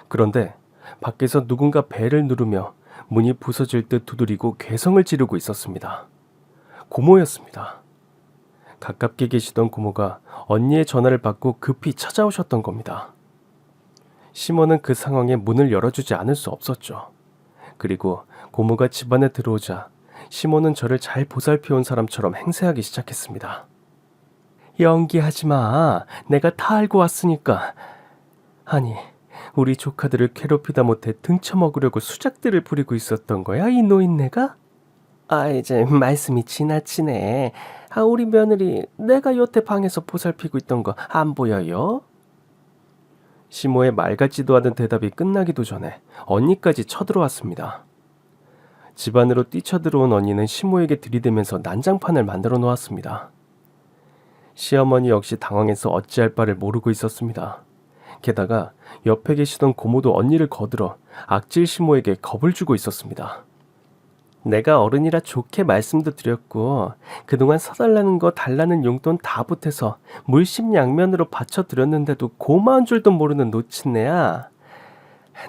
그런데 밖에서 누군가 벨을 누르며 문이 부서질 듯 두드리고 괴성을 지르고 있었습니다. 고모였습니다. 가깝게 계시던 고모가 언니의 전화를 받고 급히 찾아오셨던 겁니다. 시모는 그 상황에 문을 열어주지 않을 수 없었죠. 그리고 고모가 집 안에 들어오자 시모는 저를 잘 보살펴온 사람처럼 행세하기 시작했습니다. 연기하지 마. 내가 다 알고 왔으니까. 아니, 우리 조카들을 괴롭히다 못해 등쳐먹으려고 수작들을 부리고 있었던 거야, 이 노인네가? 이제 말씀이 지나치네. 우리 며느리 내가 여태 방에서 보살피고 있던 거 안 보여요? 시모의 말 같지도 않은 대답이 끝나기도 전에 언니까지 쳐들어왔습니다. 집 안으로 뛰쳐들어온 언니는 시모에게 들이대면서 난장판을 만들어 놓았습니다. 시어머니 역시 당황해서 어찌할 바를 모르고 있었습니다. 게다가 옆에 계시던 고모도 언니를 거들어 악질 시모에게 겁을 주고 있었습니다. 내가 어른이라 좋게 말씀도 드렸고 그동안 사달라는 거 달라는 용돈 다 보태서 물심양면으로 바쳐드렸는데도 고마운 줄도 모르는 노친네야.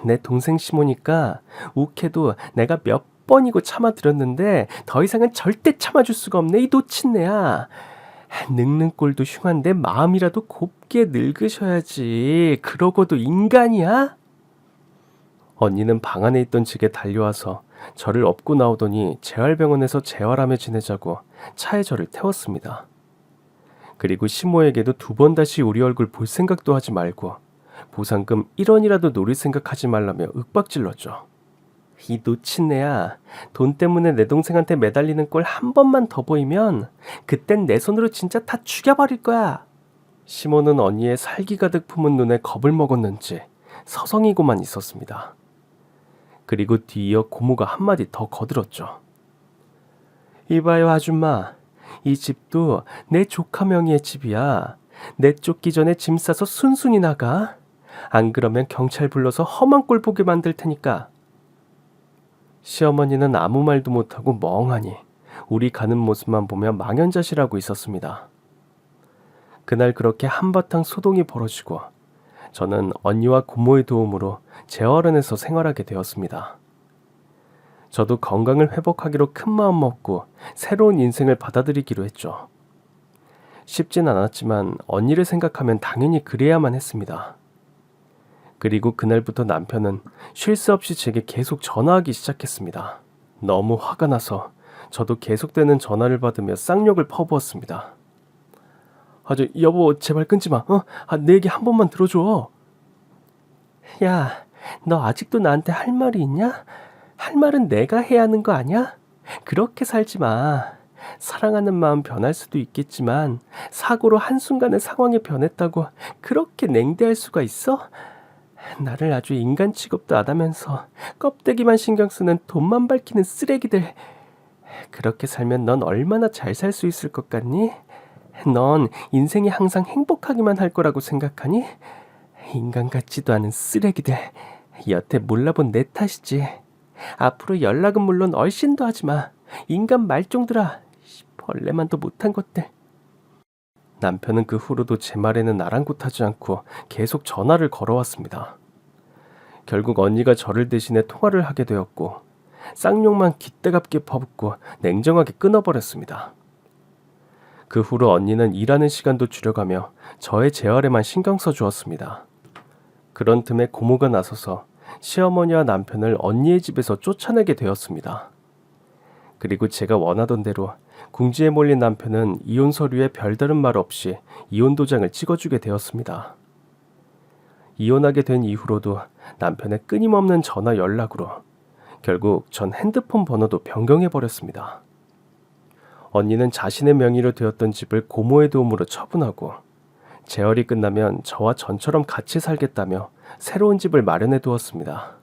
내 동생 시모니까 욱해도 내가 몇 번이고 참아드렸는데 더 이상은 절대 참아줄 수가 없네 이 노친네야. 늙는 꼴도 흉한데 마음이라도 곱게 늙으셔야지. 그러고도 인간이야? 언니는 방 안에 있던 직에 달려와서 저를 업고 나오더니 재활병원에서 재활하며 지내자고 차에 저를 태웠습니다. 그리고 시모에게도 2번 다시 우리 얼굴 볼 생각도 하지 말고 보상금 1원이라도 노릴 생각하지 말라며 윽박질렀죠. 이 노친네야, 돈 때문에 내 동생한테 매달리는 꼴 한 번만 더 보이면 그땐 내 손으로 진짜 다 죽여버릴 거야. 시모는 언니의 살기 가득 품은 눈에 겁을 먹었는지 서성이고만 있었습니다. 그리고 뒤이어 고모가 한마디 더 거들었죠. 이봐요 아줌마, 이 집도 내 조카 명의의 집이야. 내 쫓기 전에 짐 싸서 순순히 나가. 안 그러면 경찰 불러서 험한 꼴 보게 만들 테니까. 시어머니는 아무 말도 못하고 멍하니 우리 가는 모습만 보며 망연자실하고 있었습니다. 그날 그렇게 한바탕 소동이 벌어지고 저는 언니와 고모의 도움으로 재활원에서 생활하게 되었습니다. 저도 건강을 회복하기로 큰 마음 먹고 새로운 인생을 받아들이기로 했죠. 쉽진 않았지만 언니를 생각하면 당연히 그래야만 했습니다. 그리고 그날부터 남편은 쉴 새 없이 제게 계속 전화하기 시작했습니다. 너무 화가 나서 저도 계속되는 전화를 받으며 쌍욕을 퍼부었습니다. 여보 제발 끊지 마. 내 얘기 한 번만 들어줘. 야, 너 아직도 나한테 할 말이 있냐? 할 말은 내가 해야 하는 거 아니야? 그렇게 살지 마. 사랑하는 마음 변할 수도 있겠지만 사고로 한순간에 상황이 변했다고 그렇게 냉대할 수가 있어? 나를 아주 인간 취급도 안 하면서 껍데기만 신경 쓰는 돈만 밝히는 쓰레기들. 그렇게 살면 넌 얼마나 잘 살 수 있을 것 같니? 넌 인생이 항상 행복하기만 할 거라고 생각하니? 인간 같지도 않은 쓰레기들. 여태 몰라본 내 탓이지. 앞으로 연락은 물론 얼씬도 하지 마. 인간 말종들아. 벌레만도 못한 것들. 남편은 그 후로도 제 말에는 아랑곳하지 않고 계속 전화를 걸어왔습니다. 결국 언니가 저를 대신해 통화를 하게 되었고 쌍욕만 기대갑게 퍼붓고 냉정하게 끊어버렸습니다. 그 후로 언니는 일하는 시간도 줄여가며 저의 재활에만 신경 써주었습니다. 그런 틈에 고모가 나서서 시어머니와 남편을 언니의 집에서 쫓아내게 되었습니다. 그리고 제가 원하던 대로 궁지에 몰린 남편은 이혼 서류에 별다른 말 없이 이혼 도장을 찍어주게 되었습니다. 이혼하게 된 이후로도 남편의 끊임없는 전화 연락으로 결국 전 핸드폰 번호도 변경해버렸습니다. 언니는 자신의 명의로 되었던 집을 고모의 도움으로 처분하고 재활이 끝나면 저와 전처럼 같이 살겠다며 새로운 집을 마련해 두었습니다.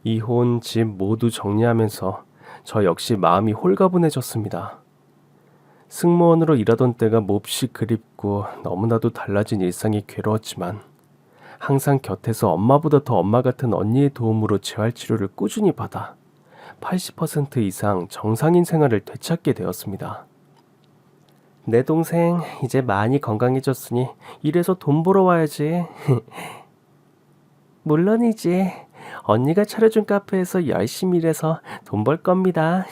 이혼, 집 모두 정리하면서 저 역시 마음이 홀가분해졌습니다. 승무원으로 일하던 때가 몹시 그립고 너무나도 달라진 일상이 괴로웠지만 항상 곁에서 엄마보다 더 엄마 같은 언니의 도움으로 재활치료를 꾸준히 받아 80% 이상 정상인 생활을 되찾게 되었습니다. 내 동생 이제 많이 건강해졌으니 일해서 돈 벌어 와야지. 물론이지. 언니가 차려준 카페에서 열심히 일해서 돈 벌 겁니다.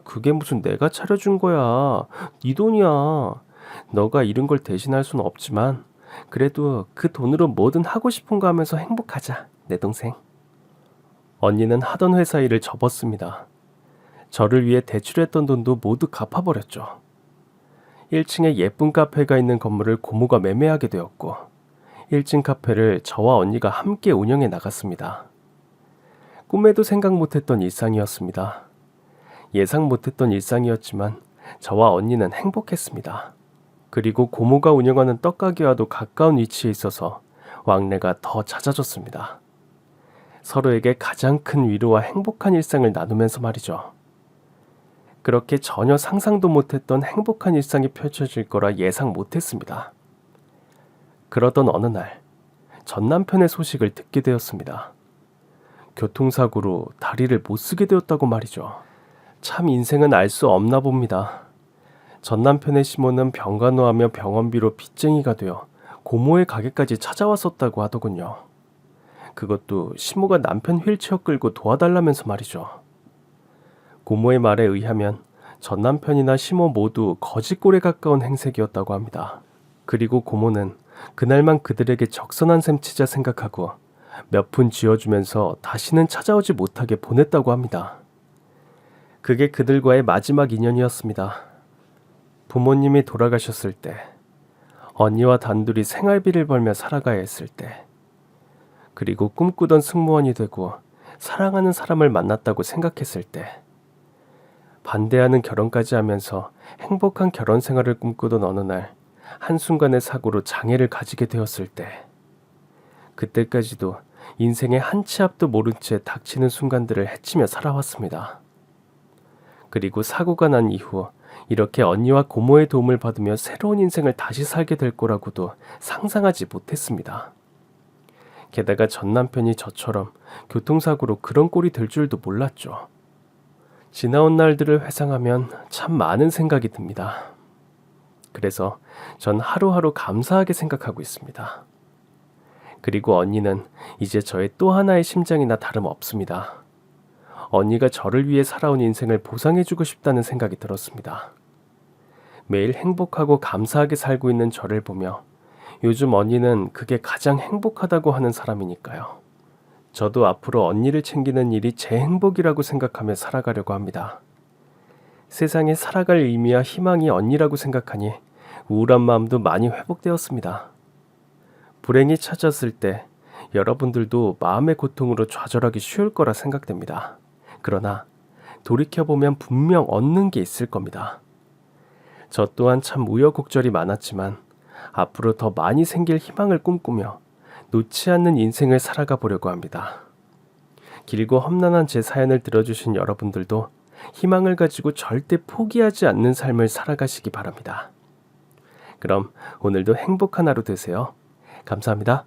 그게 무슨 내가 차려준 거야. 네 돈이야. 너가 잃은 걸 대신할 수는 없지만 그래도 그 돈으로 뭐든 하고 싶은 거 하면서 행복하자, 내 동생. 언니는 하던 회사 일을 접었습니다. 저를 위해 대출했던 돈도 모두 갚아버렸죠. 1층에 예쁜 카페가 있는 건물을 고모가 매매하게 되었고 1층 카페를 저와 언니가 함께 운영해 나갔습니다. 꿈에도 생각 못했던 일상이었습니다. 예상 못했던 일상이었지만 저와 언니는 행복했습니다. 그리고 고모가 운영하는 떡가게와도 가까운 위치에 있어서 왕래가 더 잦아졌습니다. 서로에게 가장 큰 위로와 행복한 일상을 나누면서 말이죠. 그렇게 전혀 상상도 못했던 행복한 일상이 펼쳐질 거라 예상 못했습니다. 그러던 어느 날, 전 남편의 소식을 듣게 되었습니다. 교통사고로 다리를 못 쓰게 되었다고 말이죠. 참 인생은 알 수 없나 봅니다. 전 남편의 시모는 병간호하며 병원비로 빚쟁이가 되어 고모의 가게까지 찾아왔었다고 하더군요. 그것도 시모가 남편 휠체어 끌고 도와달라면서 말이죠. 고모의 말에 의하면 전 남편이나 시모 모두 거짓골에 가까운 행색이었다고 합니다. 그리고 고모는 그날만 그들에게 적선한 셈 치자 생각하고 몇 푼 쥐어주면서 다시는 찾아오지 못하게 보냈다고 합니다. 그게 그들과의 마지막 인연이었습니다. 부모님이 돌아가셨을 때, 언니와 단둘이 생활비를 벌며 살아가야 했을 때, 그리고 꿈꾸던 승무원이 되고 사랑하는 사람을 만났다고 생각했을 때, 반대하는 결혼까지 하면서 행복한 결혼 생활을 꿈꾸던 어느 날 한순간의 사고로 장애를 가지게 되었을 때, 그때까지도 인생의 한 치 앞도 모른 채 닥치는 순간들을 헤치며 살아왔습니다. 그리고 사고가 난 이후 이렇게 언니와 고모의 도움을 받으며 새로운 인생을 다시 살게 될 거라고도 상상하지 못했습니다. 게다가 전 남편이 저처럼 교통사고로 그런 꼴이 될 줄도 몰랐죠. 지나온 날들을 회상하면 참 많은 생각이 듭니다. 그래서 전 하루하루 감사하게 생각하고 있습니다. 그리고 언니는 이제 저의 또 하나의 심장이나 다름없습니다. 언니가 저를 위해 살아온 인생을 보상해주고 싶다는 생각이 들었습니다. 매일 행복하고 감사하게 살고 있는 저를 보며 요즘 언니는 그게 가장 행복하다고 하는 사람이니까요. 저도 앞으로 언니를 챙기는 일이 제 행복이라고 생각하며 살아가려고 합니다. 세상에 살아갈 의미와 희망이 언니라고 생각하니 우울한 마음도 많이 회복되었습니다. 불행이 찾았을 때 여러분들도 마음의 고통으로 좌절하기 쉬울 거라 생각됩니다. 그러나 돌이켜보면 분명 얻는 게 있을 겁니다. 저 또한 참 우여곡절이 많았지만 앞으로 더 많이 생길 희망을 꿈꾸며 놓지 않는 인생을 살아가 보려고 합니다. 길고 험난한 제 사연을 들어주신 여러분들도 희망을 가지고 절대 포기하지 않는 삶을 살아가시기 바랍니다. 그럼 오늘도 행복한 하루 되세요. 감사합니다.